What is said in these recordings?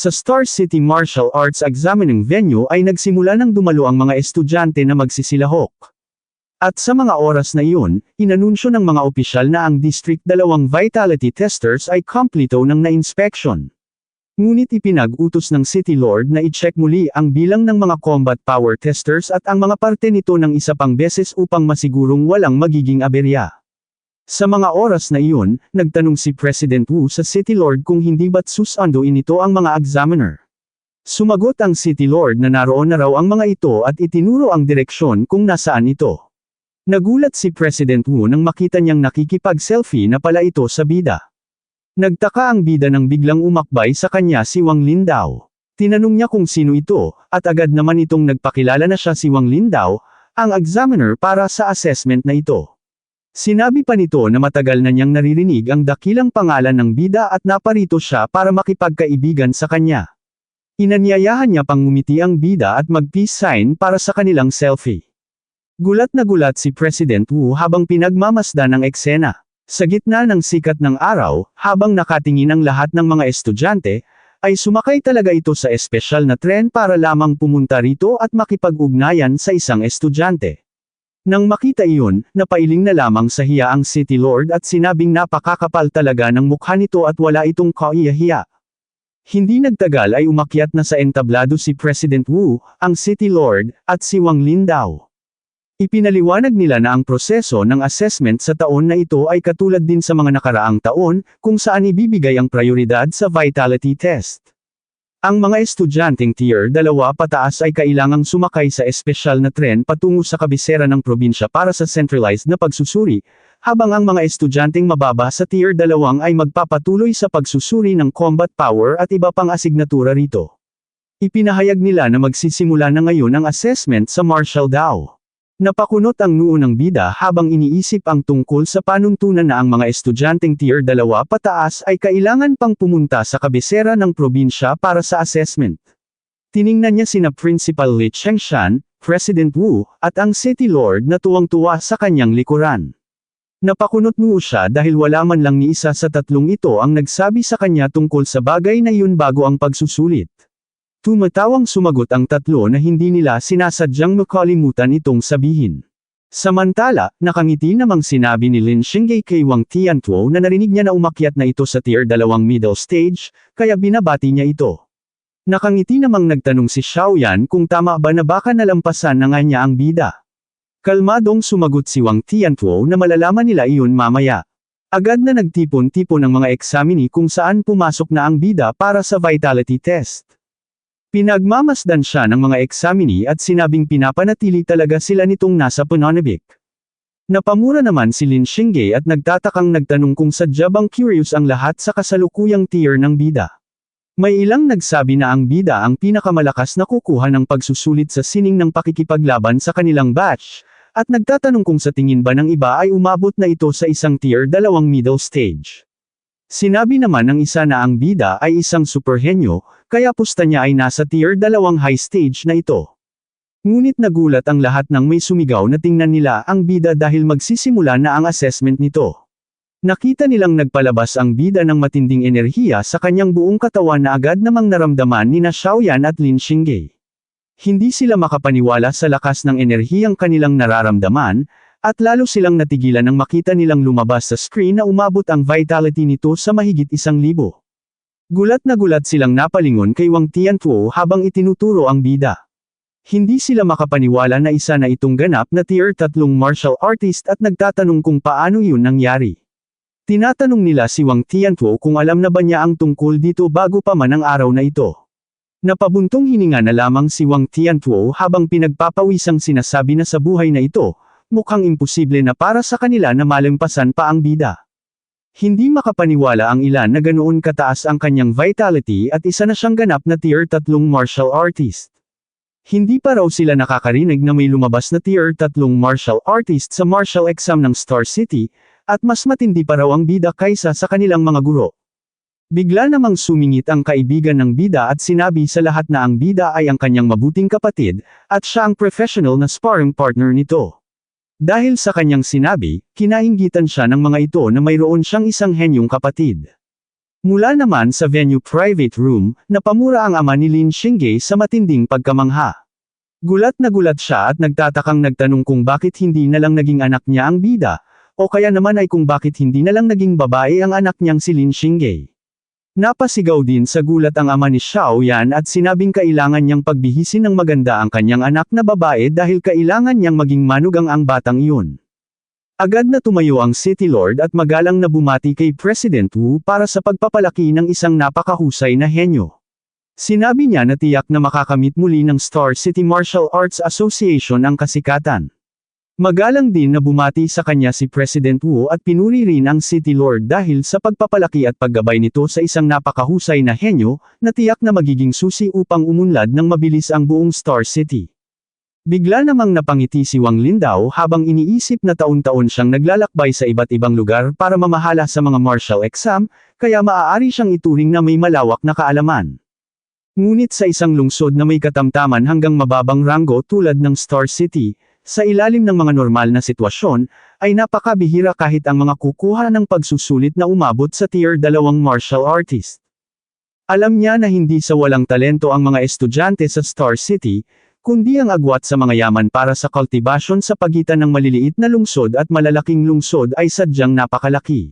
Sa Star City Martial Arts Examining Venue ay nagsimula ng dumalo ang mga estudyante na magsisilahok. At sa mga oras na iyon, inanunsyo ng mga opisyal na ang District 2 Vitality Testers ay kompleto ng na-inspection. Ngunit ipinag-utos ng City Lord na i-check muli ang bilang ng mga combat power testers at ang mga parte nito ng isa pang beses upang masigurong walang magiging aberya. Sa mga oras na iyon, nagtanong si President Wu sa City Lord kung hindi ba't susunduin ito ang mga examiner. Sumagot ang City Lord na naroon na raw ang mga ito at itinuro ang direksyon kung nasaan ito. Nagulat si President Wu nang makita niyang nakikipag-selfie na pala ito sa bida. Nagtaka ang bida nang biglang umakbay sa kanya si Wang Lindao. Tinanong niya kung sino ito, at agad naman itong nagpakilala na siya si Wang Lindao, ang examiner para sa assessment na ito. Sinabi pa nito na matagal na niyang naririnig ang dakilang pangalan ng bida at naparito siya para makipagkaibigan sa kanya. Inanyayahan niya pang ngumiti ang bida at mag-peace sign para sa kanilang selfie. Gulat na gulat si President Wu habang pinagmamasdan ang eksena. Sa gitna ng sikat ng araw, habang nakatingin ang lahat ng mga estudyante, ay sumakay talaga ito sa espesyal na tren para lamang pumunta rito at makipag-ugnayan sa isang estudyante. Nang makita iyon, napailing na lamang sa hiya ang City Lord at sinabing napakakapal talaga ng mukha nito at wala itong kaiyahiya. Hindi nagtagal ay umakyat na sa entablado si President Wu, ang City Lord, at si Wang Lindao. Ipinaliwanag nila na ang proseso ng assessment sa taon na ito ay katulad din sa mga nakaraang taon, kung saan ibibigay ang prioridad sa vitality test. Ang mga estudyanteng Tier 2 pataas ay kailangang sumakay sa espesyal na tren patungo sa kabisera ng probinsya para sa centralized na pagsusuri, habang ang mga estudyanteng mababa sa Tier 2 ay magpapatuloy sa pagsusuri ng combat power at iba pang asignatura rito. Ipinahayag nila na magsisimula na ngayon ang assessment sa Martial Dao. Napakunot ang noo ng bida habang iniisip ang tungkol sa panuntunan na ang mga estudyanteng Tier 2 pataas ay kailangan pang pumunta sa kabisera ng probinsya para sa assessment. Tiningnan niya sina Principal Li Chengshan, President Wu, at ang City Lord na tuwang-tuwa sa kanyang likuran. Napakunot noo siya dahil wala man lang ni isa sa tatlong ito ang nagsabi sa kanya tungkol sa bagay na iyon bago ang pagsusulit. Tumatawang sumagot ang tatlo na hindi nila sinasadyang makalimutan itong sabihin. Samantala, nakangiti namang sinabi ni Lin Xingge kay Wang Tiantuo na narinig niya na umakyat na ito sa Tier 2 middle stage, kaya binabati niya ito. Nakangiti namang nagtanong si Xiaoyan kung tama ba na baka nalampasan na nga niya ang bida. Kalmadong sumagot si Wang Tiantuo na malalaman nila iyon mamaya. Agad na nagtipon-tipon ang mga examinee kung saan pumasok na ang bida para sa vitality test. Pinagmamasdan siya ng mga examinee at sinabing pinapanatili talaga sila nitong nasa pananabik. Napamura naman si Lin Xingge at nagtatakang nagtanong kung sadya bang curious ang lahat sa kasalukuyang tier ng bida. May ilang nagsabi na ang bida ang pinakamalakas na kukuha ng pagsusulit sa sining ng pakikipaglaban sa kanilang batch, at nagtatanong kung sa tingin ba ng iba ay umabot na ito sa isang Tier 2 middle stage. Sinabi naman ng isa na ang bida ay isang superhenyo, kaya pusta niya ay nasa Tier 2 high stage na ito. Ngunit nagulat ang lahat nang may sumigaw na tingnan nila ang bida dahil magsisimula na ang assessment nito. Nakita nilang nagpalabas ang bida ng matinding enerhiya sa kanyang buong katawan na agad namang naramdaman nina Xiaoyan at Lin Xingge. Hindi sila makapaniwala sa lakas ng enerhiyang kanilang nararamdaman, at lalo silang natigilan nang makita nilang lumabas sa screen na umabot ang vitality nito sa mahigit 1,000. Gulat na gulat silang napalingon kay Wang Tiantuo habang itinuturo ang bida. Hindi sila makapaniwala na isa na itong ganap na Tier 3 martial artist at nagtatanong kung paano yun nangyari. Tinatanong nila si Wang Tiantuo kung alam na ba niya ang tungkol dito bago pa man ang araw na ito. Napabuntong hininga na lamang si Wang Tiantuo habang pinagpapawisang sinasabi na sa buhay na ito, mukhang imposible na para sa kanila na malampasan pa ang bida. Hindi makapaniwala ang ilan na ganoon kataas ang kanyang vitality at isa na siyang ganap na Tier 3 martial artist. Hindi pa raw sila nakakarinig na may lumabas na Tier 3 martial artist sa martial exam ng Star City, at mas matindi pa raw ang bida kaysa sa kanilang mga guro. Bigla namang sumingit ang kaibigan ng bida at sinabi sa lahat na ang bida ay ang kanyang mabuting kapatid, at siya ang professional na sparring partner nito. Dahil sa kanyang sinabi, kinainggitan siya ng mga ito na mayroon siyang isang henyong kapatid. Mula naman sa venue private room, napamura ang ama ni Lin Xingge sa matinding pagkamangha. Gulat na gulat siya at nagtatakang nagtanong kung bakit hindi na lang naging anak niya ang bida, o kaya naman ay kung bakit hindi na lang naging babae ang anak niyang si Lin Xingge. Napasigaw din sa gulat ang ama ni Xiao Yan at sinabing kailangan niyang pagbihisin ng maganda ang kanyang anak na babae dahil kailangan niyang maging manugang ang batang iyon. Agad na tumayo ang City Lord at magalang na bumati kay President Wu para sa pagpapalaki ng isang napakahusay na henyo. Sinabi niya na tiyak na makakamit muli ng Star City Martial Arts Association ang kasikatan. Magalang din na bumati sa kanya si President Wu at pinuri rin ang City Lord dahil sa pagpapalaki at paggabay nito sa isang napakahusay na henyo, na tiyak na magiging susi upang umunlad ng mabilis ang buong Star City. Bigla namang napangiti si Wang Lindao habang iniisip na taon-taon siyang naglalakbay sa iba't ibang lugar para mamahala sa mga martial exam, kaya maaari siyang ituring na may malawak na kaalaman. Ngunit sa isang lungsod na may katamtaman hanggang mababang ranggo tulad ng Star City, sa ilalim ng mga normal na sitwasyon, ay napakabihira kahit ang mga kukuha ng pagsusulit na umabot sa Tier 2 martial artist. Alam niya na hindi sa walang talento ang mga estudyante sa Star City, kundi ang agwat sa mga yaman para sa kultibasyon sa pagitan ng maliliit na lungsod at malalaking lungsod ay sadyang napakalaki.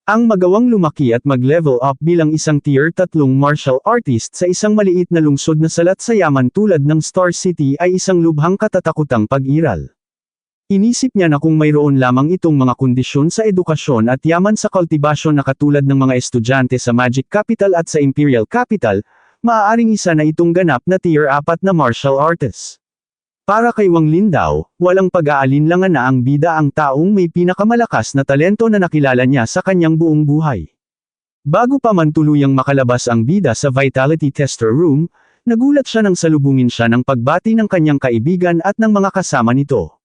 Ang magawang lumaki at mag-level up bilang isang Tier 3 martial artist sa isang maliit na lungsod na salat sa yaman tulad ng Star City ay isang lubhang katatakutang pag-iral. Inisip niya na kung mayroon lamang itong mga kondisyon sa edukasyon at yaman sa kultibasyon na katulad ng mga estudyante sa Magic Capital at sa Imperial Capital, maaaring isa na itong ganap na Tier 4 na martial artist. Para kay Wang Lindao, walang pag-aalinlangan na ang bida ang taong may pinakamalakas na talento na nakilala niya sa kanyang buong buhay. Bago pa man tuluyang makalabas ang bida sa Vitality Tester Room, nagulat siya nang salubungin siya ng pagbati ng kanyang kaibigan at ng mga kasama nito.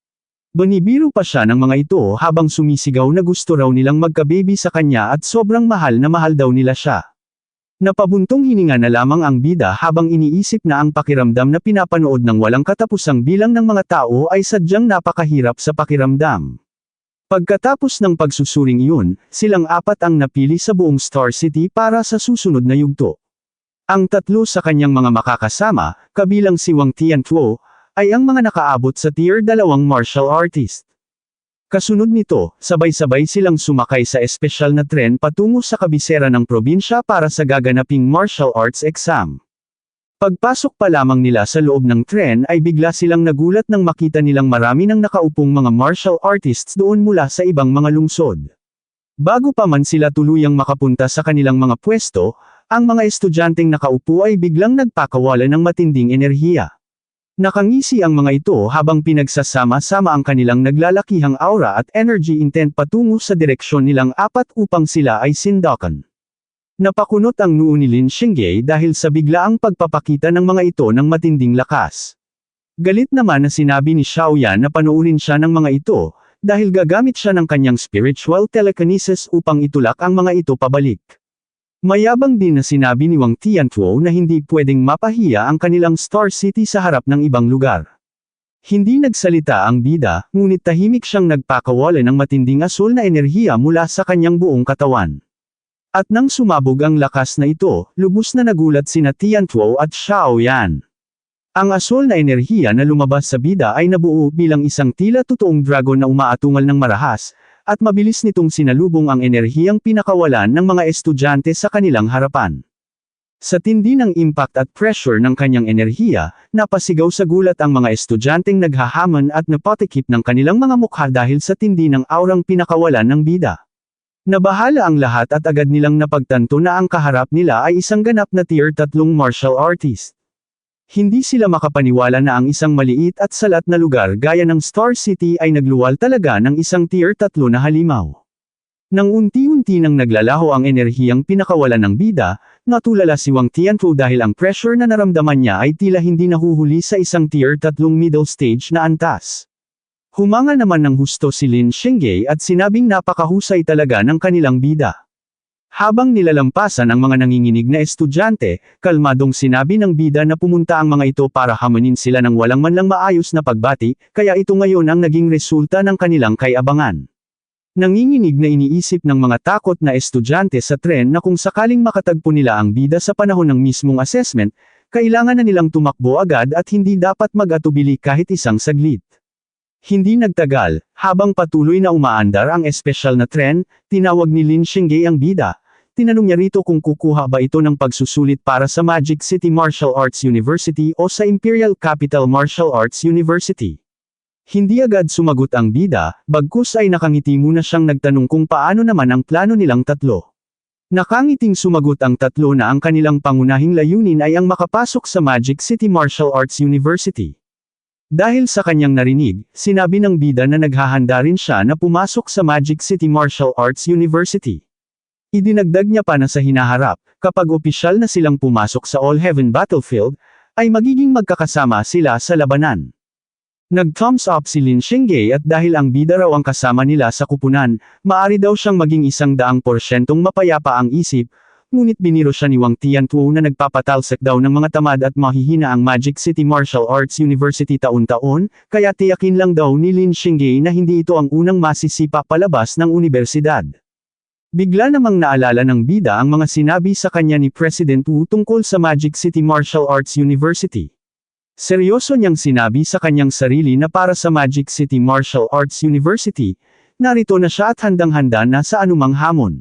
Banibiro pa siya ng mga ito habang sumisigaw na gusto raw nilang magka-baby sa kanya at sobrang mahal na mahal daw nila siya. Napabuntong hininga na lamang ang bida habang iniisip na ang pakiramdam na pinapanood ng walang katapusang bilang ng mga tao ay sadyang napakahirap sa pakiramdam. Pagkatapos ng pagsusuring iyon, silang apat ang napili sa buong Star City para sa susunod na yugto. Ang tatlo sa kanyang mga makakasama, kabilang si Wang Tiantuo, ay ang mga nakaabot sa Tier 2 martial artist. Kasunod nito, sabay-sabay silang sumakay sa espesyal na tren patungo sa kabisera ng probinsya para sa gaganaping martial arts exam. Pagpasok pa lamang nila sa loob ng tren ay bigla silang nagulat nang makita nilang marami ng nakaupong mga martial artists doon mula sa ibang mga lungsod. Bago pa man sila tuluyang makapunta sa kanilang mga pwesto, ang mga estudyanteng nakaupo ay biglang nagpakawala ng matinding enerhiya. Nakangisi ang mga ito habang pinagsasama-sama ang kanilang naglalakihang aura at energy intent patungo sa direksyon nilang apat upang sila ay sindakan. Napakunot ang noo ni Lin Xingge dahil sa biglaang pagpapakita ng mga ito ng matinding lakas. Galit naman na sinabi ni Xiao Yan na panoorin siya ng mga ito, dahil gagamit siya ng kanyang spiritual telekinesis upang itulak ang mga ito pabalik. Mayabang din na sinabi ni Wang Tiantuo na hindi pwedeng mapahiya ang kanilang Star City sa harap ng ibang lugar. Hindi nagsalita ang bida, ngunit tahimik siyang nagpakawala ng matinding asul na enerhiya mula sa kanyang buong katawan. At nang sumabog ang lakas na ito, lubos na nagulat sina Tiantuo at Xiao Yan. Ang asul na enerhiya na lumabas sa bida ay nabuo bilang isang tila totoong dragon na umaatungal ng marahas, at mabilis nitong sinalubong ang enerhiyang pinakawalan ng mga estudyante sa kanilang harapan. Sa tindi ng impact at pressure ng kanyang enerhiya, napasigaw sa gulat ang mga estudyanteng naghahamon at napatikip ng kanilang mga mukha dahil sa tindi ng aurang pinakawalan ng bida. Nabahala ang lahat at agad nilang napagtanto na ang kaharap nila ay isang ganap na Tier 3 martial artist. Hindi sila makapaniwala na ang isang maliit at salat na lugar gaya ng Star City ay nagluwal talaga ng isang Tier 3 na halimaw. Nang unti-unti nang naglalaho ang enerhiyang pinakawalan ng bida, natulala si Wang Tiantuo dahil ang pressure na naramdaman niya ay tila hindi nahuhuli sa isang Tier 3 middle stage na antas. Humanga naman ng husto si Lin Xingge at sinabing napakahusay talaga ng kanilang bida. Habang nilalampasan ang mga nanginginig na estudyante, kalmadong sinabi ng bida na pumunta ang mga ito para hamanin sila ng walang manlang maayos na pagbati, kaya ito ngayon ang naging resulta ng kanilang kayabangan. Nanginginig na iniisip ng mga takot na estudyante sa tren na kung sakaling makatagpo nila ang bida sa panahon ng mismong assessment, kailangan na nilang tumakbo agad at hindi dapat mag-atubili kahit isang saglit. Hindi nagtagal, habang patuloy na umaandar ang espesyal na tren, tinawag ni Lin Xingye ang bida. Tinanong niya rito kung kukuha ba ito ng pagsusulit para sa Magic City Martial Arts University o sa Imperial Capital Martial Arts University. Hindi agad sumagot ang bida, bagkus ay nakangiti muna siyang nagtanong kung paano naman ang plano nilang tatlo. Nakangiting sumagot ang tatlo na ang kanilang pangunahing layunin ay ang makapasok sa Magic City Martial Arts University. Dahil sa kanyang narinig, sinabi ng bida na naghahanda rin siya na pumasok sa Magic City Martial Arts University. Idinagdag niya pa na sa hinaharap, kapag opisyal na silang pumasok sa All Heaven Battlefield, ay magiging magkakasama sila sa labanan. Nag-thumbs up si Lin Xingye at dahil ang bida raw ang kasama nila sa kupunan, maari daw siyang maging 100% mapayapa ang isip, ngunit biniro siya ni Wang Tiantuo na nagpapatalsik daw ng mga tamad at mahihina ang Magic City Martial Arts University taon-taon, kaya tiyakin lang daw ni Lin Xingye na hindi ito ang unang masisipa palabas ng universidad. Bigla namang naalala ng bida ang mga sinabi sa kanya ni President Wu tungkol sa Magic City Martial Arts University. Seryoso niyang sinabi sa kanyang sarili na para sa Magic City Martial Arts University, narito na siya at handang-handa na sa anumang hamon.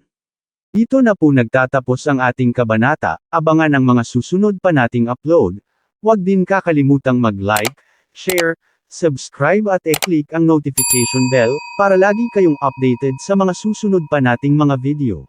Dito na po nagtatapos ang ating kabanata, abangan ang mga susunod pa nating upload. Huwag din kakalimutang mag-like, share, subscribe at i-click ang notification bell, para lagi kayong updated sa mga susunod pa nating mga video.